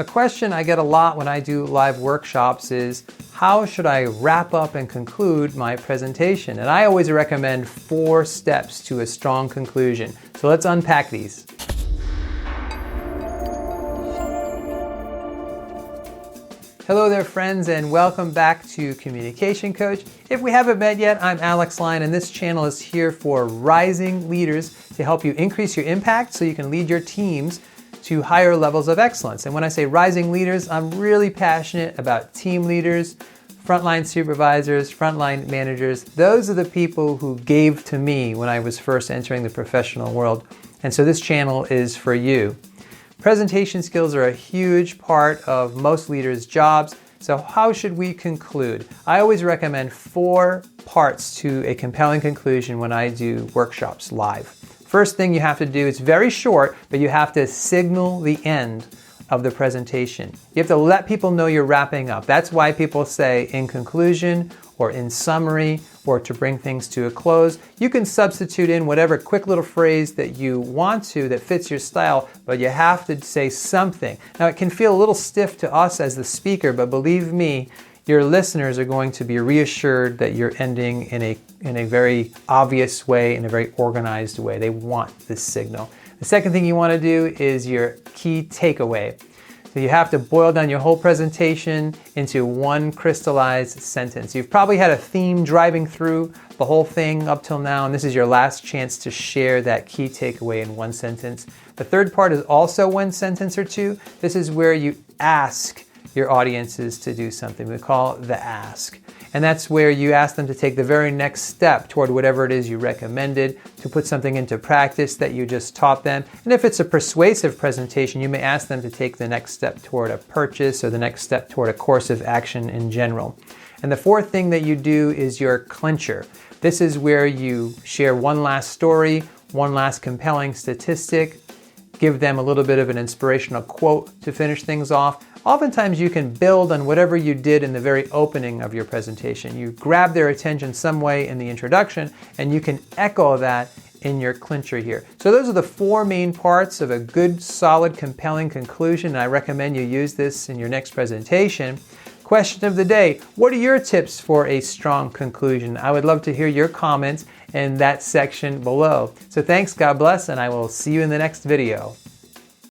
A question I get a lot when I do live workshops is, how should I wrap up and conclude my presentation? And I always recommend 4 steps to a strong conclusion. So let's unpack these. Hello there, friends, and welcome back to Communication Coach. If we haven't met yet, I'm Alex Lyon, and this channel is here for rising leaders to help you increase your impact so you can lead your teams to higher levels of excellence. And when I say rising leaders, I'm really passionate about team leaders, frontline supervisors, frontline managers. Those are the people who gave to me when I was first entering the professional world. And so this channel is for you. Presentation skills are a huge part of most leaders' jobs. So how should we conclude? I always recommend 4 parts to a compelling conclusion when I do workshops live. First thing you have to do, it's very short, but you have to signal the end of the presentation. You have to let people know you're wrapping up. That's why people say in conclusion or in summary or to bring things to a close. You can substitute in whatever quick little phrase that you want to that fits your style, but you have to say something. Now it can feel a little stiff to us as the speaker, but believe me, your listeners are going to be reassured that you're ending in a very obvious way, in a very organized way. They want this signal. The second thing you want to do is your key takeaway. So you have to boil down your whole presentation into one crystallized sentence. You've probably had a theme driving through the whole thing up till now, and this is your last chance to share that key takeaway in one sentence. The third part is also one sentence or two. This is where you ask your audiences to do something. We call it the ask. And that's where you ask them to take the very next step toward whatever it is you recommended, to put something into practice that you just taught them. And if it's a persuasive presentation, you may ask them to take the next step toward a purchase or the next step toward a course of action in general. And the fourth thing that you do is your clincher. This is where you share one last story, one last compelling statistic, give them a little bit of an inspirational quote to finish things off. Oftentimes you can build on whatever you did in the very opening of your presentation. You grab their attention some way in the introduction, and you can echo that in your clincher here. So those are the 4 main parts of a good, solid, compelling conclusion. I recommend you use this in your next presentation. Question of the day: what are your tips for a strong conclusion? I would love to hear your comments in that section below. So thanks, God bless, and I will see you in the next video.